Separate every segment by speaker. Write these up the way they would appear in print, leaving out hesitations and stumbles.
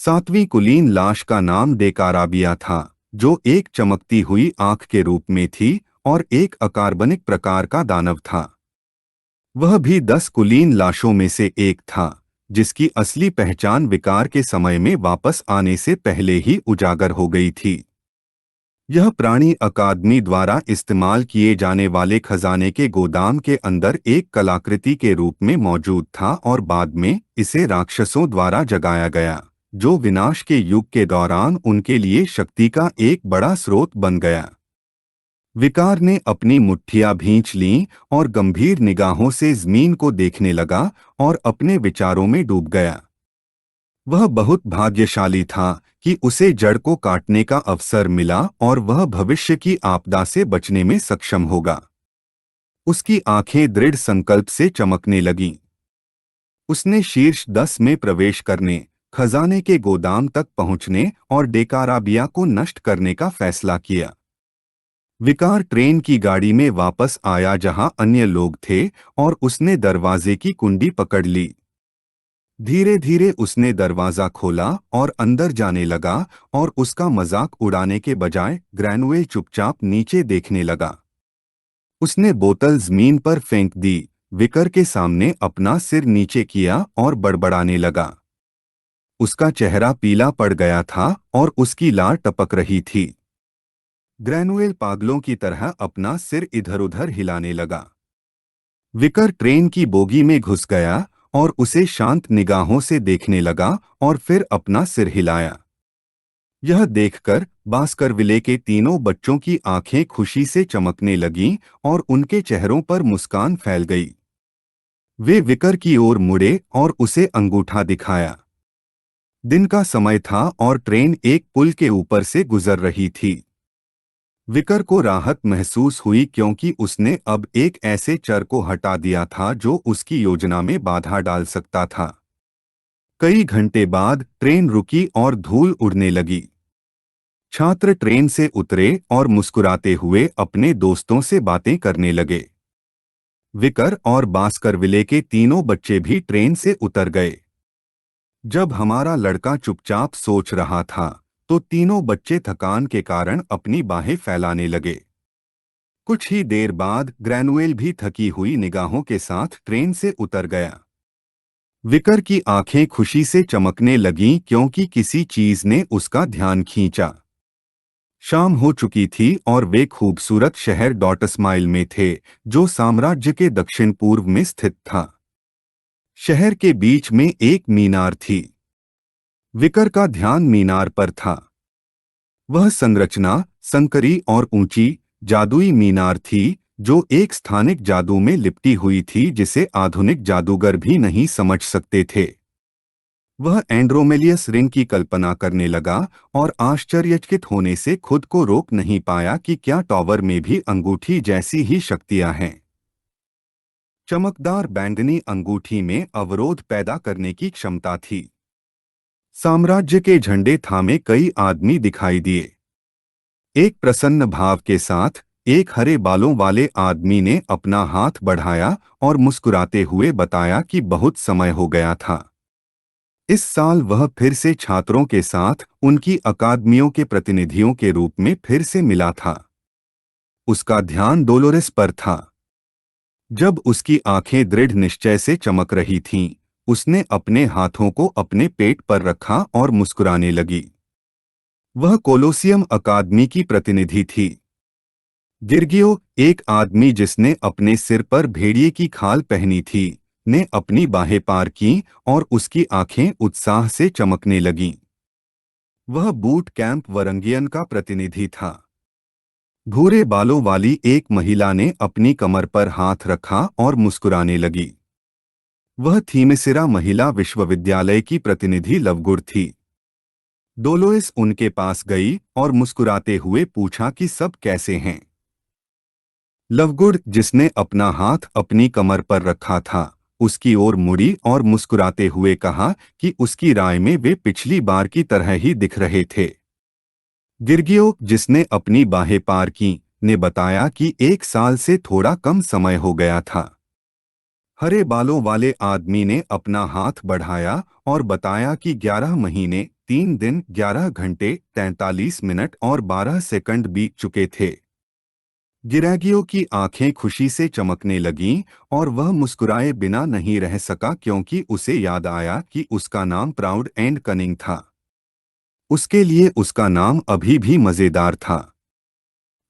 Speaker 1: सातवीं कुलीन लाश का नाम डेकाराबिया था, जो एक चमकती हुई आंख के रूप में थी और एक अकार्बनिक प्रकार का दानव था। वह भी 10 कुलीन लाशों में से एक था, जिसकी असली पहचान विकार के समय में वापस आने से पहले ही उजागर हो गई थी। यह प्राणी अकादमी द्वारा इस्तेमाल किए जाने वाले खजाने के गोदाम के अंदर एक कलाकृति के रूप में मौजूद था और बाद में इसे राक्षसों द्वारा जगाया गया, जो विनाश के युग के दौरान उनके लिए शक्ति का एक बड़ा स्रोत बन गया। विकार ने अपनी मुट्ठियां भींच लीं और गंभीर निगाहों से जमीन को देखने लगा और अपने विचारों में डूब गया। वह बहुत भाग्यशाली था कि उसे जड़ को काटने का अवसर मिला और वह भविष्य की आपदा से बचने में सक्षम होगा। उसकी आंखें दृढ़ संकल्प से चमकने लगीं। उसने शीर्ष 10 में प्रवेश करने, खजाने के गोदाम तक पहुंचने और डेकाराबिया को नष्ट करने का फैसला किया। विकार ट्रेन की गाड़ी में वापस आया जहां अन्य लोग थे और उसने दरवाजे की कुंडी पकड़ ली। धीरे धीरे उसने दरवाजा खोला और अंदर जाने लगा और उसका मजाक उड़ाने के बजाय ग्रैनुएल चुपचाप नीचे देखने लगा। उसने बोतल जमीन पर फेंक दी, विकर के सामने अपना सिर नीचे किया और बड़बड़ाने लगा। उसका चेहरा पीला पड़ गया था और उसकी लार टपक रही थी। ग्रैनुएल पागलों की तरह अपना सिर इधर-उधर हिलाने लगा। विकर ट्रेन की बोगी में घुस गया और उसे शांत निगाहों से देखने लगा और फिर अपना सिर हिलाया। यह देखकर बास्करविले के तीनों बच्चों की आंखें खुशी से चमकने लगीं और उनके चेहरों पर मुस्कान फैल गई। वे विकर की ओर मुड़े और उसे अंगूठा दिखाया। दिन का समय था और ट्रेन एक पुल के ऊपर से गुजर रही थी। विकर को राहत महसूस हुई क्योंकि उसने अब एक ऐसे चर को हटा दिया था जो उसकी योजना में बाधा डाल सकता था। कई घंटे बाद ट्रेन रुकी और धूल उड़ने लगी। छात्र ट्रेन से उतरे और मुस्कुराते हुए अपने दोस्तों से बातें करने लगे। विकर और बास्करविले के तीनों बच्चे भी ट्रेन से उतर गए। जब हमारा लड़का चुपचाप सोच रहा था, तो तीनों बच्चे थकान के कारण अपनी बाहें फैलाने लगे। कुछ ही देर बाद ग्रैनुएल भी थकी हुई निगाहों के साथ ट्रेन से उतर गया। विकर की आंखें खुशी से चमकने लगीं क्योंकि किसी चीज ने उसका ध्यान खींचा। शाम हो चुकी थी और वे खूबसूरत शहर डॉटस्माइल में थे, जो साम्राज्य के दक्षिण पूर्व में स्थित था। शहर के बीच में एक मीनार थी। विकर का ध्यान मीनार पर था। वह संरचना संकरी और ऊंची, जादुई मीनार थी, जो एक स्थानिक जादू में लिपटी हुई थी जिसे आधुनिक जादूगर भी नहीं समझ सकते थे। वह एंड्रोमेलियस रिंग की कल्पना करने लगा और आश्चर्यचकित होने से खुद को रोक नहीं पाया कि क्या टॉवर में भी अंगूठी जैसी ही शक्तियां हैं। चमकदार बैंगनी अंगूठी में अवरोध पैदा करने की क्षमता थी। साम्राज्य के झंडे थामे कई आदमी दिखाई दिए। एक प्रसन्न भाव के साथ एक हरे बालों वाले आदमी ने अपना हाथ बढ़ाया और मुस्कुराते हुए बताया कि बहुत समय हो गया था। इस साल वह फिर से छात्रों के साथ उनकी अकादमियों के प्रतिनिधियों के रूप में फिर से मिला था। उसका ध्यान डोलोरेस पर था। जब उसकी आंखें दृढ़ निश्चय से चमक रही थीं, उसने अपने हाथों को अपने पेट पर रखा और मुस्कुराने लगी। वह कोलोसियम अकादमी की प्रतिनिधि थी। गिर्गियो, एक आदमी जिसने अपने सिर पर भेड़िए की खाल पहनी थी, ने अपनी बाहें पार की और उसकी आंखें उत्साह से चमकने लगीं। वह बूट कैंप वरंगियन का प्रतिनिधि था। भूरे बालों वाली एक महिला ने अपनी कमर पर हाथ रखा और मुस्कुराने लगी। वह थीमिसिरा महिला विश्वविद्यालय की प्रतिनिधि लवगुड थी। डोलोइस उनके पास गई और मुस्कुराते हुए पूछा कि सब कैसे हैं। लवगुड, जिसने अपना हाथ अपनी कमर पर रखा था, उसकी ओर मुड़ी और मुस्कुराते हुए कहा कि उसकी राय में वे पिछली बार की तरह ही दिख रहे थे। गिर्गियो, जिसने अपनी बाहें पार की, ने बताया कि एक साल से थोड़ा कम समय हो गया था। हरे बालों वाले आदमी ने अपना हाथ बढ़ाया और बताया कि 11 महीने, 3 दिन 11 घंटे 43 मिनट और 12 सेकंड बीत चुके थे। गिरागियो की आंखें खुशी से चमकने लगीं और वह मुस्कुराए बिना नहीं रह सका क्योंकि उसे याद आया कि उसका नाम प्राउड एंड कनिंग था। उसके लिए उसका नाम अभी भी मजेदार था।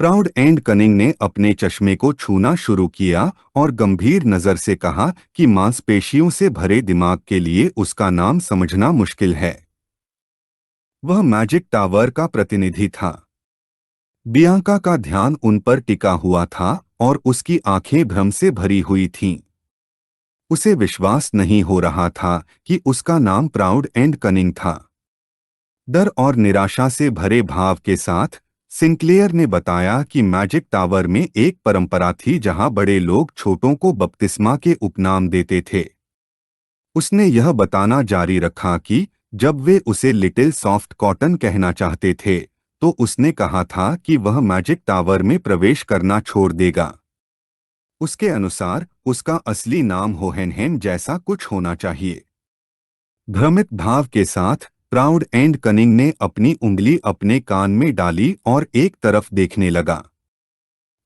Speaker 1: प्राउड एंड कनिंग ने अपने चश्मे को छूना शुरू किया और गंभीर नजर से कहा कि मांसपेशियों से भरे दिमाग के लिए उसका नाम समझना मुश्किल है। वह मैजिक टावर का प्रतिनिधि था। बियांका का ध्यान उन पर टिका हुआ था और उसकी आंखें भ्रम से भरी हुई थीं। उसे विश्वास नहीं हो रहा था कि उसका नाम प्राउड एंड कनिंग था। डर और निराशा से भरे भाव के साथ सिंक्लेयर ने बताया कि मैजिक टावर में एक परंपरा थी जहां बड़े लोग छोटों को बपतिस्मा के उपनाम देते थे। उसने यह बताना जारी रखा कि जब वे उसे लिटिल सॉफ्ट कॉटन कहना चाहते थे तो उसने कहा था कि वह मैजिक टावर में प्रवेश करना छोड़ देगा। उसके अनुसार उसका असली नाम होहेनहेन जैसा कुछ होना चाहिए। भ्रमित भाव के साथ प्राउड एंड कनिंग ने अपनी उंगली अपने कान में डाली और एक तरफ देखने लगा।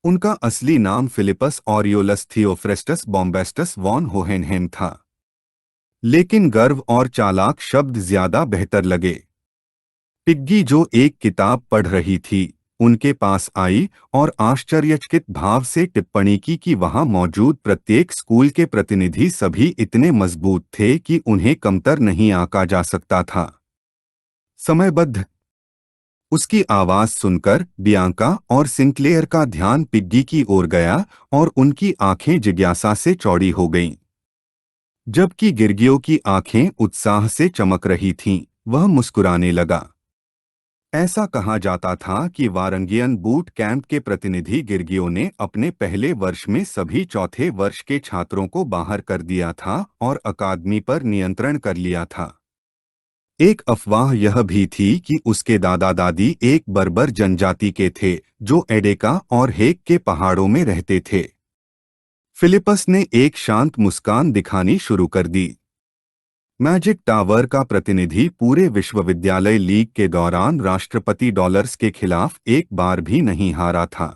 Speaker 1: उनका असली नाम फिलिपस ऑरियोलस थियोफ्रेस्टस बॉम्बेस्टस वॉन होहेनहेम था। लेकिन गर्व और चालाक शब्द ज्यादा बेहतर लगे। पिग्गी जो एक किताब पढ़ रही थी उनके पास आई और आश्चर्यचकित भाव से टिप्पणी की कि वहां मौजूद प्रत्येक स्कूल के प्रतिनिधि सभी इतने मजबूत थे कि उन्हें कमतर नहीं आंका जा सकता था। समयबद्ध। उसकी आवाज सुनकर बियांका और सिंक्लेयर का ध्यान पिग्गी की ओर गया और उनकी आंखें जिज्ञासा से चौड़ी हो गईं। जबकि गिरगियों की आंखें उत्साह से चमक रही थीं, वह मुस्कुराने लगा। ऐसा कहा जाता था कि वारंगियन बूट कैंप के प्रतिनिधि गिरगियों ने अपने पहले वर्ष में सभी चौथे वर्ष के छात्रों को बाहर कर दिया था और अकादमी पर नियंत्रण कर लिया था। एक अफवाह यह भी थी कि उसके दादा दादी एक बर्बर जनजाति के थे जो एडेका और हेक के पहाड़ों में रहते थे। फिलिपस ने एक शांत मुस्कान दिखानी शुरू कर दी। मैजिक टावर का प्रतिनिधि पूरे विश्वविद्यालय लीग के दौरान राष्ट्रपति डॉलर्स के खिलाफ एक बार भी नहीं हारा था।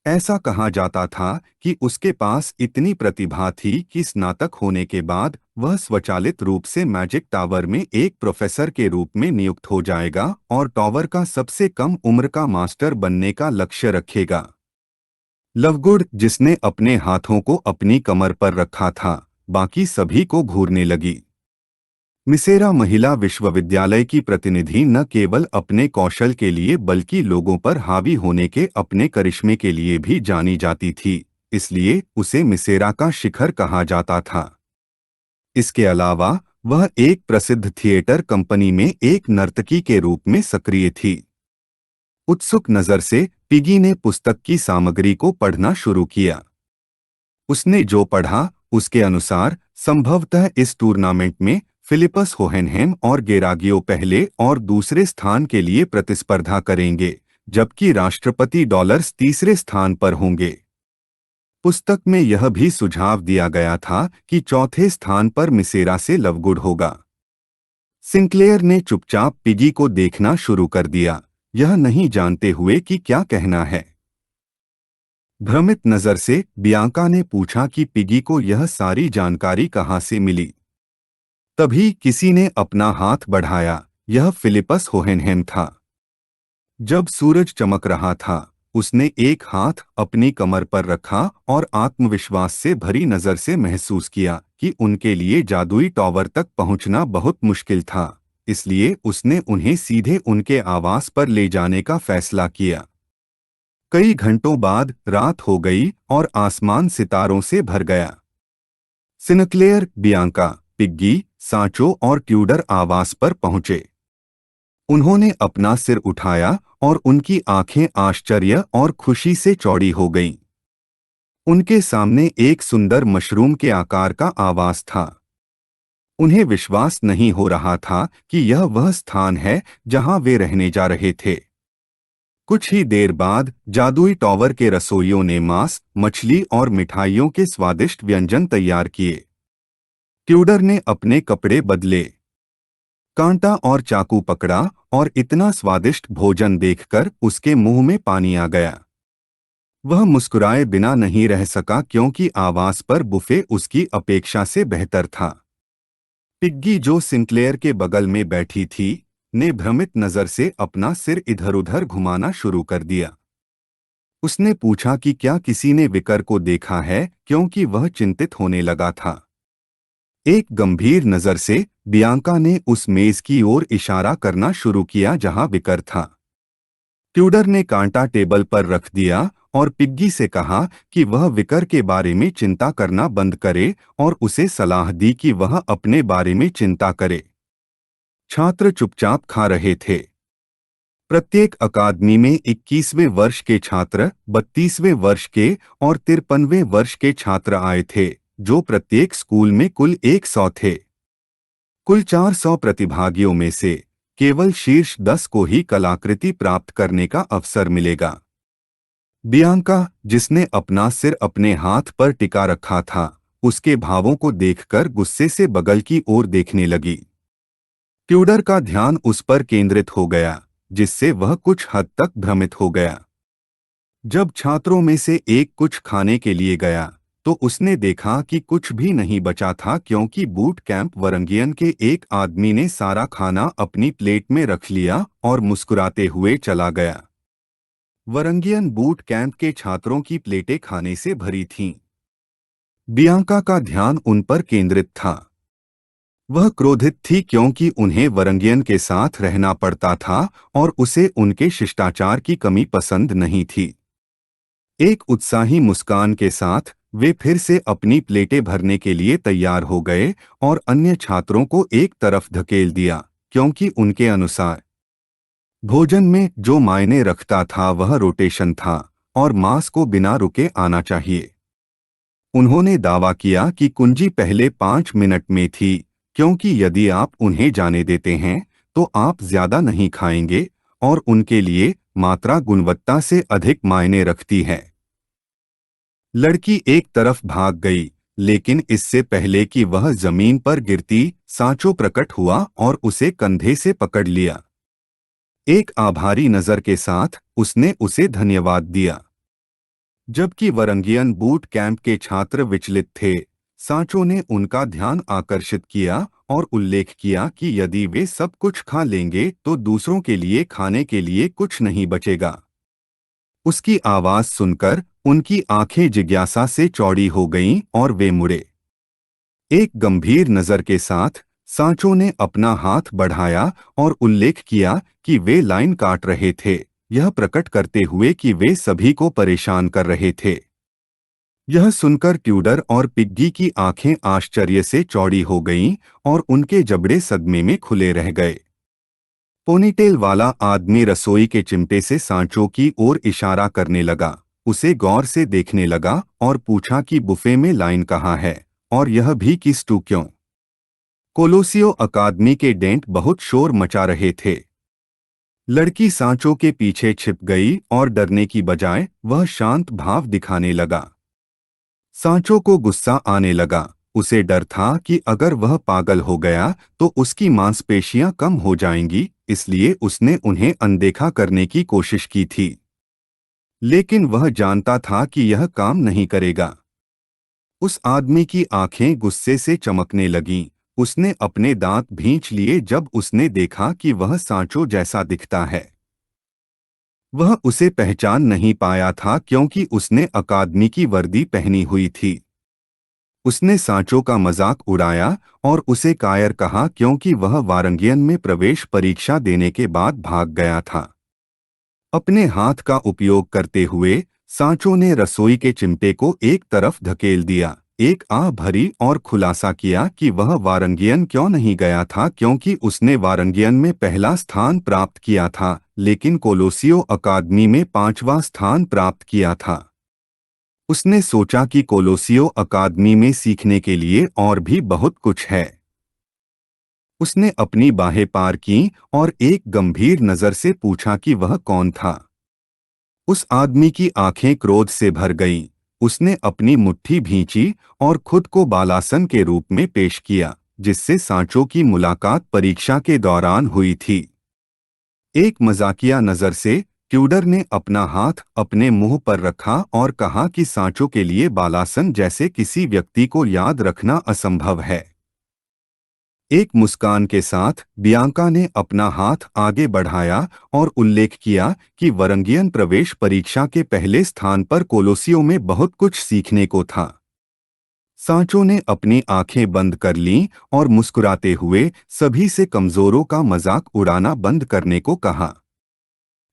Speaker 1: ऐसा कहा जाता था कि उसके पास इतनी प्रतिभा थी कि स्नातक होने के बाद वह स्वचालित रूप से मैजिक टावर में एक प्रोफेसर के रूप में नियुक्त हो जाएगा और टावर का सबसे कम उम्र का मास्टर बनने का लक्ष्य रखेगा। लवगुड, जिसने अपने हाथों को अपनी कमर पर रखा था, बाकी सभी को घूरने लगी। मिसेरा महिला विश्वविद्यालय की प्रतिनिधि न केवल अपने कौशल के लिए बल्कि लोगों पर हावी होने के अपने करिश्मे के लिए भी जानी जाती थी, इसलिए उसे मिसेरा का शिखर कहा जाता था। इसके अलावा वह एक प्रसिद्ध थिएटर कंपनी में एक नर्तकी के रूप में सक्रिय थी। उत्सुक नजर से पिगी ने पुस्तक की सामग्री को पढ़ना शुरू किया। उसने जो पढ़ा उसके अनुसार संभवतः इस टूर्नामेंट में फिलिपस होहेनहेम और गेरागियो पहले और दूसरे स्थान के लिए प्रतिस्पर्धा करेंगे, जबकि राष्ट्रपति डॉलर्स तीसरे स्थान पर होंगे। पुस्तक में यह भी सुझाव दिया गया था कि चौथे स्थान पर मिसेरा से लवगुड होगा। सिंक्लेयर ने चुपचाप पिगी को देखना शुरू कर दिया, यह नहीं जानते हुए कि क्या कहना है। भ्रमित नजर से बियांका ने पूछा कि पिगी को यह सारी जानकारी कहाँ से मिली। तभी किसी ने अपना हाथ बढ़ाया, यह फिलिपस होहेनहेम था। जब सूरज चमक रहा था उसने एक हाथ अपनी कमर पर रखा और आत्मविश्वास से भरी नजर से महसूस किया कि उनके लिए जादुई टावर तक पहुंचना बहुत मुश्किल था, इसलिए उसने उन्हें सीधे उनके आवास पर ले जाने का फैसला किया। कई घंटों बाद रात हो गई और आसमान सितारों से भर गया। सिनक्लेयर, बियांका, पिग्गी, सांचो और ट्यूडर आवास पर पहुंचे। उन्होंने अपना सिर उठाया और उनकी आंखें आश्चर्य और खुशी से चौड़ी हो गईं। उनके सामने एक सुंदर मशरूम के आकार का आवास था। उन्हें विश्वास नहीं हो रहा था कि यह वह स्थान है जहां वे रहने जा रहे थे। कुछ ही देर बाद जादुई टावर के रसोइयों ने मांस, मछली और मिठाइयों के स्वादिष्ट व्यंजन तैयार किए। ट्यूडर ने अपने कपड़े बदले। कांटा और चाकू पकड़ा और इतना स्वादिष्ट भोजन देखकर उसके मुंह में पानी आ गया। वह मुस्कुराए बिना नहीं रह सका क्योंकि आवाज पर बुफे उसकी अपेक्षा से बेहतर था। पिग्गी जो सिंक्लेयर के बगल में बैठी थी ने भ्रमित नजर से अपना सिर इधर-उधर घुमाना शुरू कर दिया। उसने पूछा कि क्या किसी ने विकर को देखा है, क्योंकि वह चिंतित होने लगा था। एक गंभीर नजर से बियांका ने उस मेज की ओर इशारा करना शुरू किया जहां विकर था। ट्यूडर ने कांटा टेबल पर रख दिया और पिग्गी से कहा कि वह विकर के बारे में चिंता करना बंद करे और उसे सलाह दी कि वह अपने बारे में चिंता करे। छात्र चुपचाप खा रहे थे। प्रत्येक अकादमी में 21वें वर्ष के छात्र, 32वें वर्ष के और 53वें वर्ष के छात्र आए थे, जो प्रत्येक स्कूल में कुल 100 थे। कुल 400 प्रतिभागियों में से केवल शीर्ष 10 को ही कलाकृति प्राप्त करने का अवसर मिलेगा। बियांका, जिसने अपना सिर अपने हाथ पर टिका रखा था, उसके भावों को देखकर गुस्से से बगल की ओर देखने लगी। ट्यूडर का ध्यान उस पर केंद्रित हो गया, जिससे वह कुछ हद तक भ्रमित हो गया। जब छात्रों में से एक कुछ खाने के लिए गया, तो उसने देखा कि कुछ भी नहीं बचा था क्योंकि बूट कैंप वरंगियन के एक आदमी ने सारा खाना अपनी प्लेट में रख लिया और मुस्कुराते हुए चला गया। वरंगियन बूट कैंप के छात्रों की प्लेटें खाने से भरी थीं। बियांका का ध्यान उन पर केंद्रित था। वह क्रोधित थी क्योंकि उन्हें वरंगियन के साथ रहना पड़ता था और उसे उनके शिष्टाचार की कमी पसंद नहीं थी। एक उत्साही मुस्कान के साथ वे फिर से अपनी प्लेटें भरने के लिए तैयार हो गए और अन्य छात्रों को एक तरफ धकेल दिया, क्योंकि उनके अनुसार भोजन में जो मायने रखता था वह रोटेशन था और मांस को बिना रुके आना चाहिए। उन्होंने दावा किया कि कुंजी पहले 5 मिनट में थी, क्योंकि यदि आप उन्हें जाने देते हैं तो आप ज्यादा नहीं खाएंगे और उनके लिए मात्रा गुणवत्ता से अधिक मायने रखती है। लड़की एक तरफ भाग गई, लेकिन इससे पहले कि वह जमीन पर गिरती, सांचो प्रकट हुआ और उसे कंधे से पकड़ लिया। एक आभारी नजर के साथ उसने उसे धन्यवाद दिया। जबकि वरंगियन बूट कैंप के छात्र विचलित थे, सांचो ने उनका ध्यान आकर्षित किया और उल्लेख किया कि यदि वे सब कुछ खा लेंगे तो दूसरों के लिए खाने के लिए कुछ नहीं बचेगा। उसकी आवाज सुनकर उनकी आंखें जिज्ञासा से चौड़ी हो गईं और वे मुड़े। एक गंभीर नजर के साथ सांचो ने अपना हाथ बढ़ाया और उल्लेख किया कि वे लाइन काट रहे थे, यह प्रकट करते हुए कि वे सभी को परेशान कर रहे थे। यह सुनकर ट्यूडर और पिग्गी की आंखें आश्चर्य से चौड़ी हो गईं और उनके जबड़े सदमे में खुले रह गए। पोनीटेल वाला आदमी रसोई के चिमटे से सांचो की ओर इशारा करने लगा, उसे गौर से देखने लगा और पूछा कि बुफे में लाइन कहाँ है, और यह भी कि स्टू क्यों। कोलोसियो अकादमी के डेंट बहुत शोर मचा रहे थे। लड़की सांचो के पीछे छिप गई और डरने की बजाय वह शांत भाव दिखाने लगा। सांचो को गुस्सा आने लगा, उसे डर था कि अगर वह पागल हो गया तो उसकी मांसपेशियां कम हो जाएंगी, इसलिए उसने उन्हें अनदेखा करने की कोशिश की थी। लेकिन वह जानता था कि यह काम नहीं करेगा। उस आदमी की आंखें गुस्से से चमकने लगीं। उसने अपने दांत भींच लिए जब उसने देखा कि वह सांचो जैसा दिखता है। वह उसे पहचान नहीं पाया था क्योंकि उसने अकादमी की वर्दी पहनी हुई थी। उसने सांचो का मजाक उड़ाया और उसे कायर कहा क्योंकि वह वारंगियन में प्रवेश परीक्षा देने के बाद भाग गया था। अपने हाथ का उपयोग करते हुए सांचो ने रसोई के चिमटे को एक तरफ धकेल दिया, एक आह भरी और खुलासा किया कि वह वारंगियन क्यों नहीं गया था क्योंकि उसने वारंगियन में पहला स्थान प्राप्त किया था, लेकिन कोलोसियो अकादमी में 5वां स्थान प्राप्त किया था। उसने सोचा कि कोलोसियो अकादमी में सीखने के लिए और भी बहुत कुछ है। उसने अपनी बाहें पार की और एक गंभीर नजर से पूछा कि वह कौन था। उस आदमी की आंखें क्रोध से भर गईं। उसने अपनी मुट्ठी भींची और खुद को बालासन के रूप में पेश किया, जिससे सांचो की मुलाकात परीक्षा के दौरान हुई थी। एक मजाकिया नजर से ट्यूडर ने अपना हाथ अपने मुंह पर रखा और कहा कि सांचो के लिए बालासन जैसे किसी व्यक्ति को याद रखना असंभव है। एक मुस्कान के साथ बियांका ने अपना हाथ आगे बढ़ाया और उल्लेख किया कि वरंगियन प्रवेश परीक्षा के पहले स्थान पर कोलोसियो में बहुत कुछ सीखने को था। सांचो ने अपनी आंखें बंद कर लीं और मुस्कुराते हुए सभी से कमजोरों का मजाक उड़ाना बंद करने को कहा।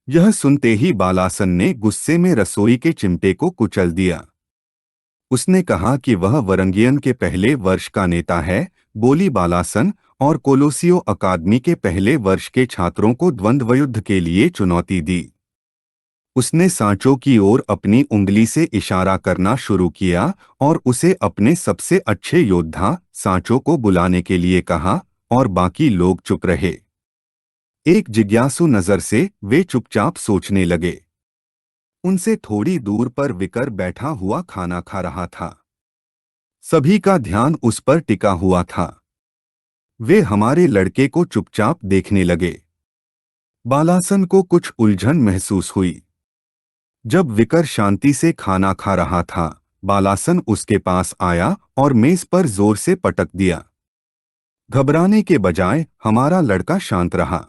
Speaker 1: यह सुनते ही बालासन ने गुस्से में रसोई के चिमटे को कुचल दिया। उसने कहा कि वह वरंगियन के पहले वर्ष का नेता है, बोली बालासन, और कोलोसियो अकादमी के पहले वर्ष के छात्रों को द्वंद्वयुद्ध के लिए चुनौती दी। उसने सांचो की ओर अपनी उंगली से इशारा करना शुरू किया और उसे अपने सबसे अच्छे योद्धा सांचो को बुलाने के लिए कहा, और बाकी लोग चुप रहे। एक जिज्ञासु नजर से वे चुपचाप सोचने लगे। उनसे थोड़ी दूर पर विकर बैठा हुआ खाना खा रहा था। सभी का ध्यान उस पर टिका हुआ था। वे हमारे लड़के को चुपचाप देखने लगे। बालासन को कुछ उलझन महसूस हुई। जब विकर शांति से खाना खा रहा था, बालासन उसके पास आया और मेज पर जोर से पटक दिया। घबराने के बजाय हमारा लड़का शांत रहा।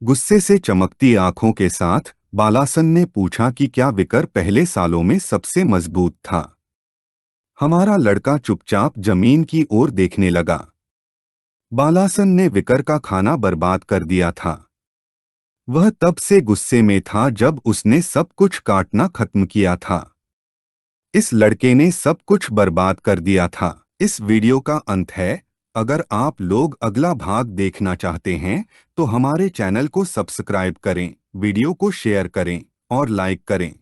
Speaker 1: गुस्से से चमकती आंखों के साथ बालासन ने पूछा कि क्या विकर पहले सालों में सबसे मजबूत था। हमारा लड़का चुपचाप जमीन की ओर देखने लगा। बालासन ने विकर का खाना बर्बाद कर दिया था। वह तब से गुस्से में था जब उसने सब कुछ काटना खत्म किया था। इस लड़के ने सब कुछ बर्बाद कर दिया था। इस वीडियो का अंत है। अगर आप लोग अगला भाग देखना चाहते हैं तो हमारे चैनल को सब्सक्राइब करें, वीडियो को शेयर करें और लाइक करें।